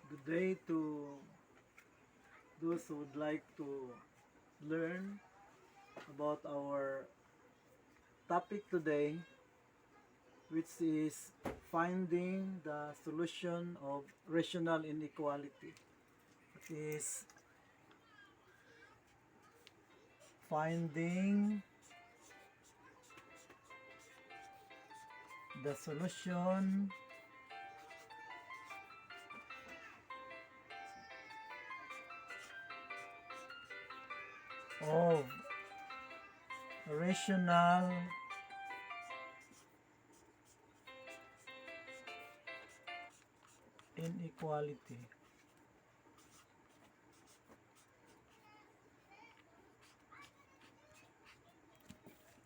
Good day to those who would like to learn about our topic today, which is finding the solution of rational inequality. It is finding the solution of rational inequality.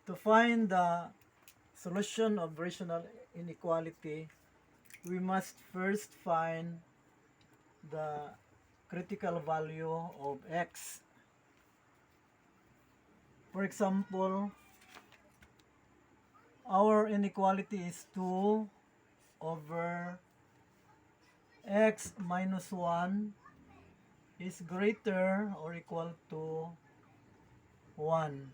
To find the solution of rational inequality, we must first find the critical value of x. For example, our inequality is 2 over x minus 1 is greater or equal to 1.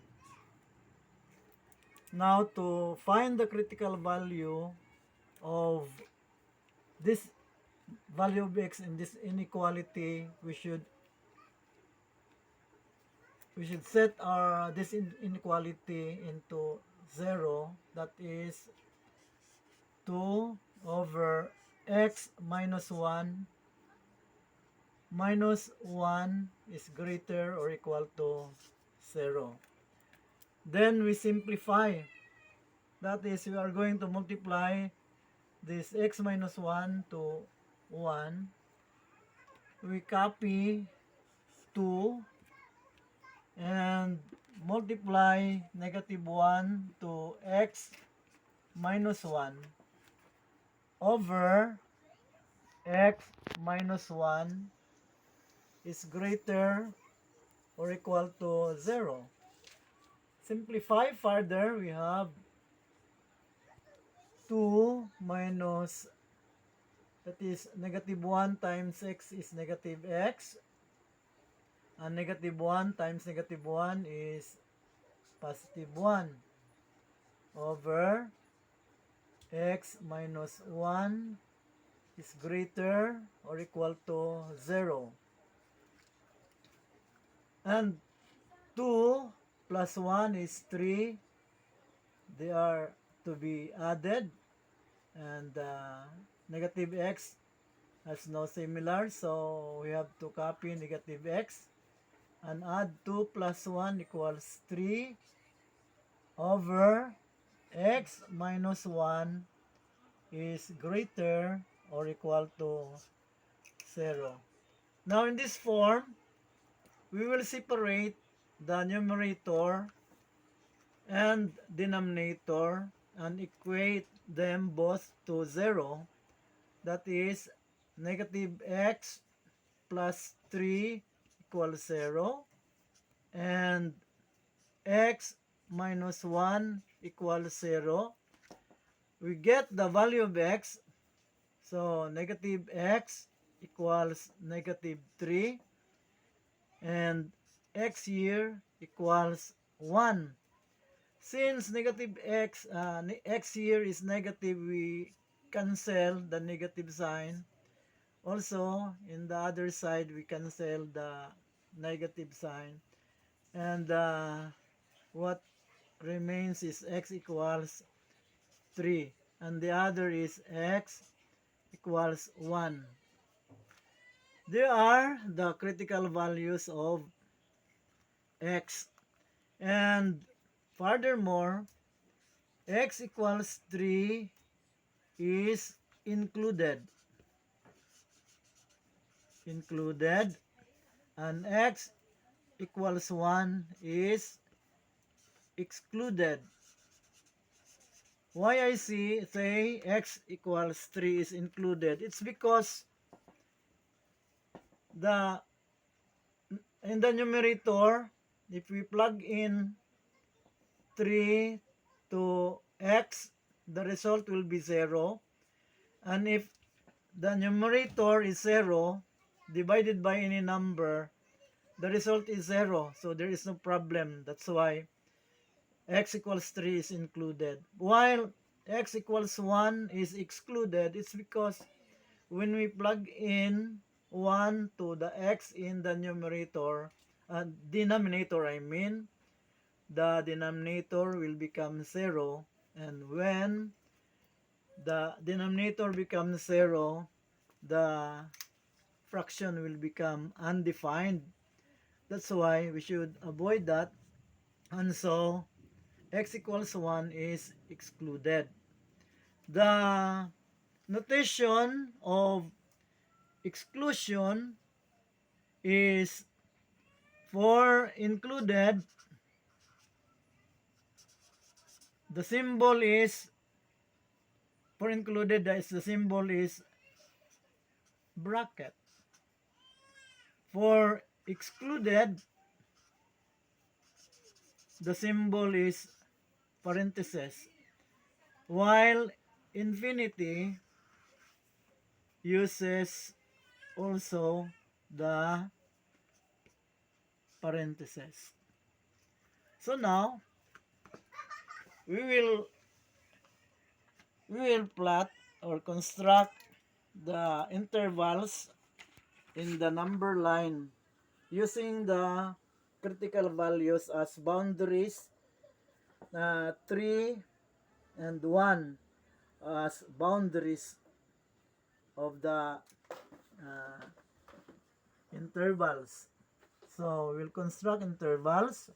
Now, to find the critical value of this value of x in this inequality, we should set our this inequality into 0, that is 2 over x minus 1 minus 1 is greater or equal to 0. Then we simplify. That is, we are going to multiply this x minus 1 to 1. We copy 2 and multiply negative 1 to x minus 1 over x minus 1 is greater or equal to 0. Simplify further, we have 2 minus, that is negative 1 times x is negative x, and negative 1 times negative 1 is positive 1 over x minus 1 is greater or equal to 0. And 2 plus 1 is 3. They are to be added, and negative x has no similar, so we have to copy negative x and add 2 plus 1 equals 3 over x minus 1 is greater or equal to 0. Now in this form, we will separate the numerator and denominator and equate them both to 0. That is, negative x plus 3 equals 0, and x minus 1 equals 0. We get the value of x, so negative x equals negative 3, and x here equals 1. Since negative x here is negative, we cancel the negative sign. Also, in the other side, we cancel the negative sign. And what remains is x equals 3. And the other is x equals 1. There are the critical values of x. And furthermore, x equals 3 is included, and x equals 1 is excluded. Why I say x equals 3 is included? It's because in the numerator, if we plug in 3 to x, the result will be 0. And if the numerator is 0 divided by any number, the result is 0. So there is no problem. That's why x equals 3 is included. While x equals 1 is excluded, it's because when we plug in 1 to the x in the denominator, the denominator will become 0. And when the denominator becomes 0, the fraction will become undefined. That's why we should avoid that. And so x equals 1 is excluded. The notation of exclusion is for included, the symbol is, for included, the symbol is bracket. For excluded, the symbol is parenthesis. While infinity uses also the parenthesis. So now we will plot or construct the intervals in the number line using the critical values as boundaries, 3 and 1 as boundaries of the uh, intervals. So we'll construct intervals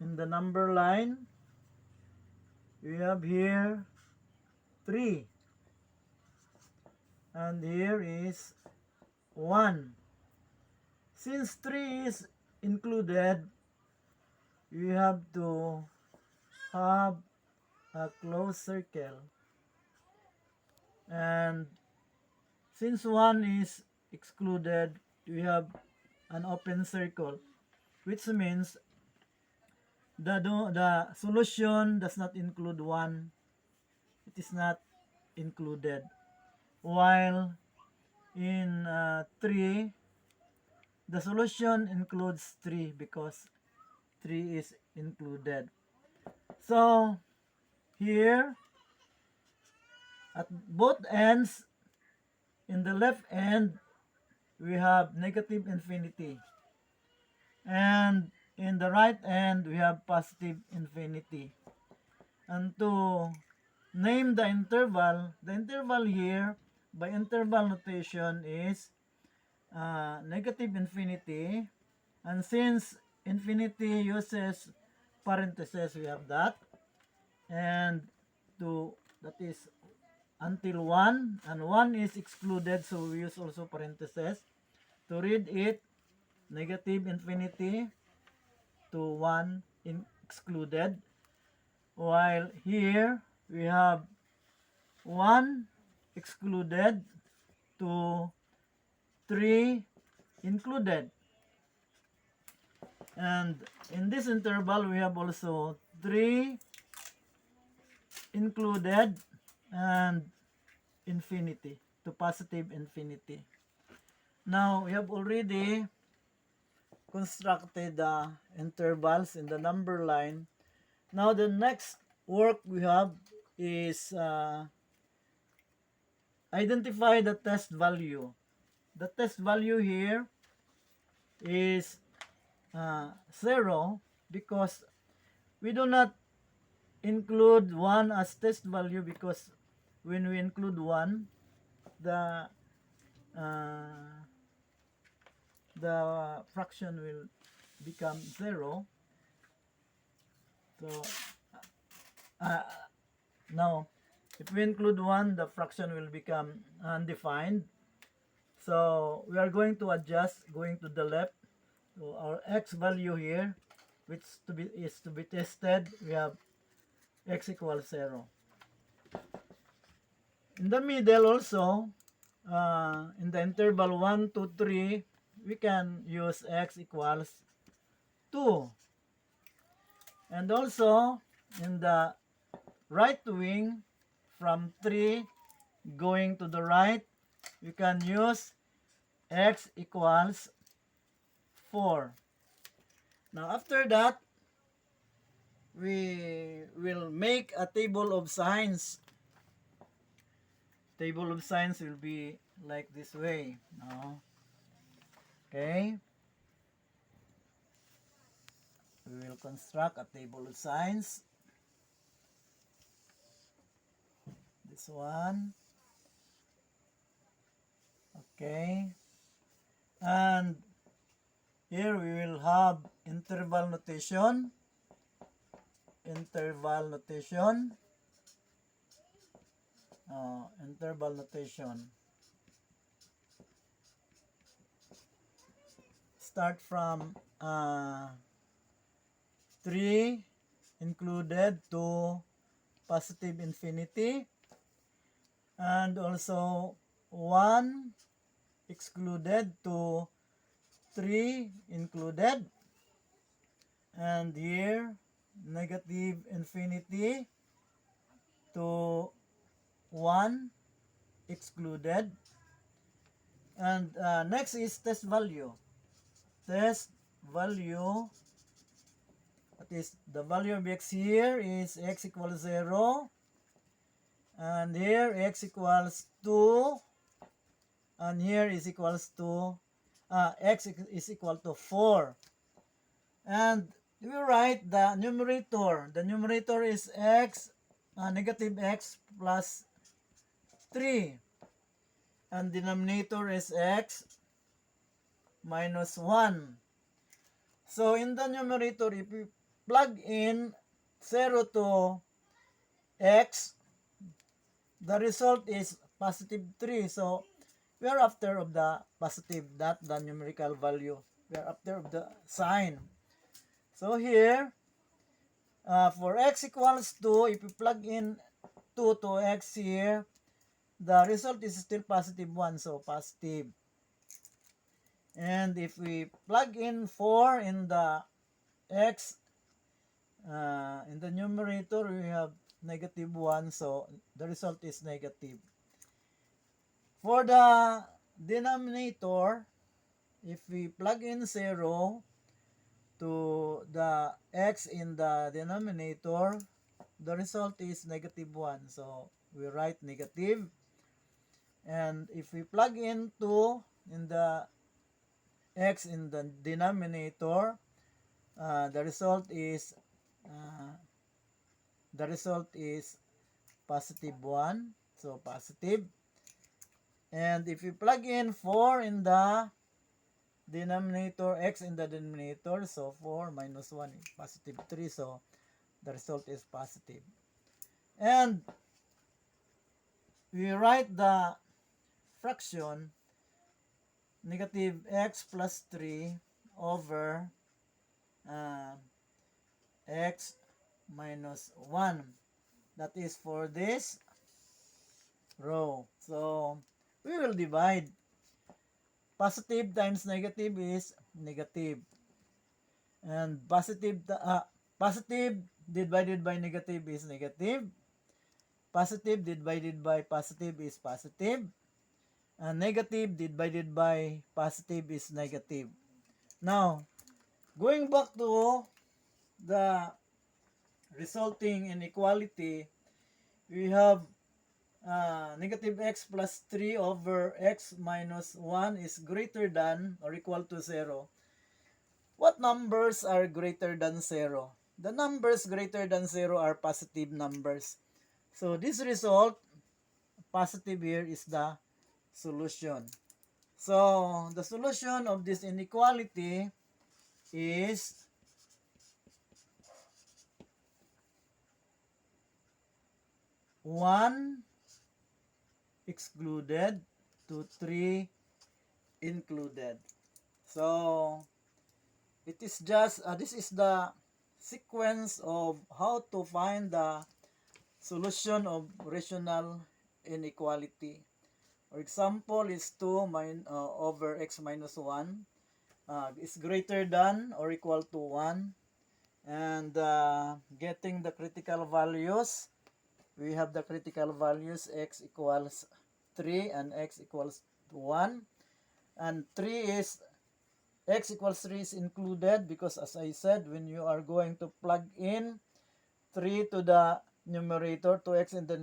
in the number line. We have here 3 and here is 1. Since 3 is included, we have to have a closed circle, and since 1 is excluded, we have an open circle, which means the solution does not include 1. It is not included. While in 3, the solution includes 3 because 3 is included. So here at both ends, in the left end we have negative infinity, and in the right end we have positive infinity. And to name the interval here by interval notation is negative infinity, and since infinity uses parentheses, we have that, and that is until 1, and 1 is excluded, so we use also parentheses to read it, negative infinity to 1 excluded, while here we have 1 excluded to 3 included, and in this interval we have also 3 included and infinity to positive infinity. Now we have already constructed the intervals in the number line. Now the next work we have is identify the test value. The test value here is 0 because we do not include 1 as test value, because when we include 1, the fraction will become 0. So now if we include 1, the fraction will become undefined. So we are going to adjust, going to the left. So our x value here, which is to be tested, we have x equals 0. In the middle also, in the interval 1 to 3, we can use x equals 2. And also in the right wing from 3 going to the right, we can use x equals 4. Now after that, we will make a table of signs. Table of signs will be like this way. No? Okay. We will construct a table of signs. This one. Okay. And here we will have interval notation. Interval notation. Interval notation. Start from 3 included to positive infinity, and also 1 excluded to 3 included, and here negative infinity to 1 excluded, and next is test value. Test value, that is the value of x here is x equals 0, and here x equals 2, and here is equals to x is equal to 4. And we write the numerator. The numerator is x, negative x plus 3. And denominator is x minus 1. So in the numerator, if we plug in 0 to x, the result is positive 3. So we are after of the positive, not the numerical value. We are after of the sign. So here, for x equals 2, if you plug in 2 to x here, the result is still positive 1, so positive. And if we plug in 4 in the x, in the numerator, we have negative 1, so the result is negative. For the denominator, if we plug in 0 to the x in the denominator, the result is negative 1. So we write negative. And if we plug in 2 in the x in the denominator, the result is positive 1. So positive. And if we plug in 4 in the denominator, x in the denominator, so 4 minus 1 is positive 3, so the result is positive. And we write the fraction negative x plus 3 over x minus 1. That is for this row. So we will divide. Positive times negative is negative. And positive divided by negative is negative. Positive divided by positive is positive. And negative divided by positive is negative. Now, going back to the resulting inequality, we have negative x plus 3 over x minus 1 is greater than or equal to 0. What numbers are greater than 0? The numbers greater than 0 are positive numbers. So this result, positive here, is the solution. So the solution of this inequality is 1 excluded to 3 included. So it is just this is the sequence of how to find the solution of rational inequality. For example, is 2 over x minus 1 is greater than or equal to 1, and getting the critical values we have the critical values x equals 3 and x equals 1. And 3 is, x equals 3 is included because as I said, when you are going to plug in 3 to the numerator, 2x in the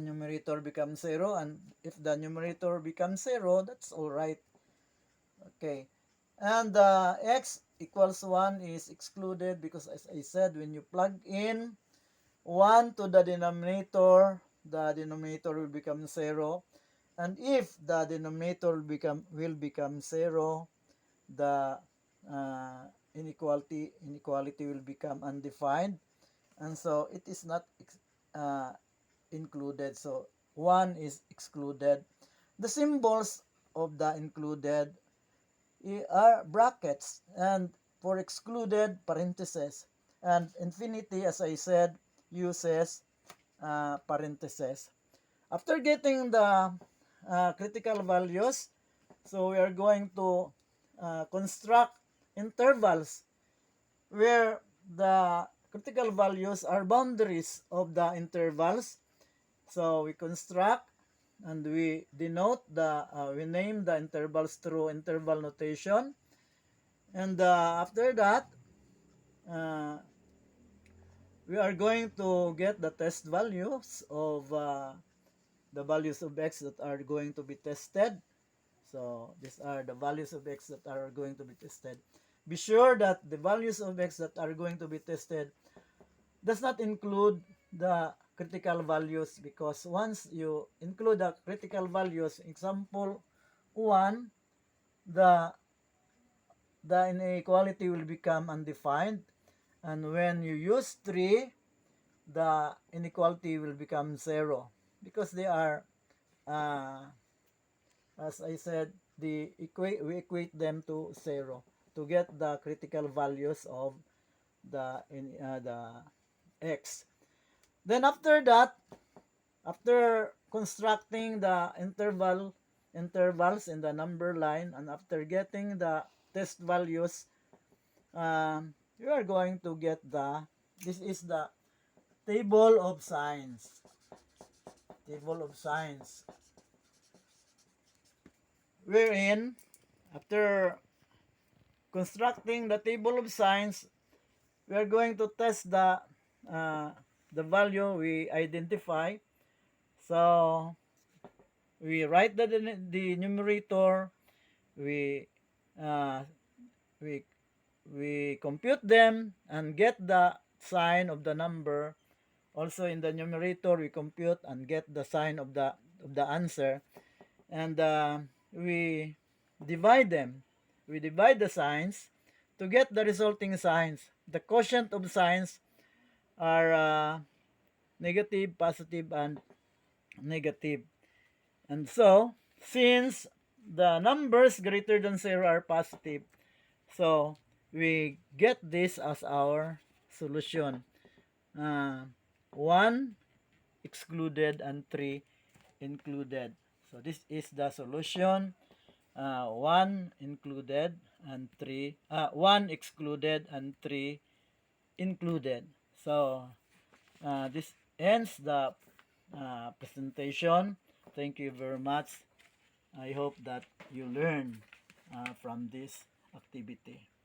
numerator becomes 0. And if the numerator becomes 0, that's alright. Okay. And x equals 1 is excluded because as I said, when you plug in 1 to the denominator will become 0. And if the denominator will become 0, the inequality will become undefined. And so it is not uh, included. So 1 is excluded. The symbols of the included are brackets, and for excluded, parentheses. And infinity, as I said, uses parentheses. After getting the critical values, so we are going to construct intervals where the critical values are boundaries of the intervals. So we construct and we denote we name the intervals through interval notation. And after that, uh, we are going to get the test values of the values of x that are going to be tested. So these are the values of x that are going to be tested. Be sure that the values of x that are going to be tested does not include the critical values, because once you include the critical values, example 1, the inequality will become undefined. And when you use 3, the inequality will become 0 because they are, as I said, we equate them to 0 to get the critical values of the x. Then after that, after constructing the intervals in the number line, and after getting the test values, you are going to get this is the table of signs. Wherein, after constructing the table of signs, we are going to test the value we identify. So we write the numerator, we uh, we we compute them and get the sign of the number. Also in the numerator, we compute and get the sign of the answer, and we divide them. We divide the signs to get the resulting signs. The quotient of signs are negative, positive, and negative. And so, since the numbers greater than 0 are positive, so we get this as our solution. 1 excluded and 3 included. So this is the solution. 1 included and 1 excluded and 3 included. So this ends the presentation. Thank you very much. I hope that you learn from this activity.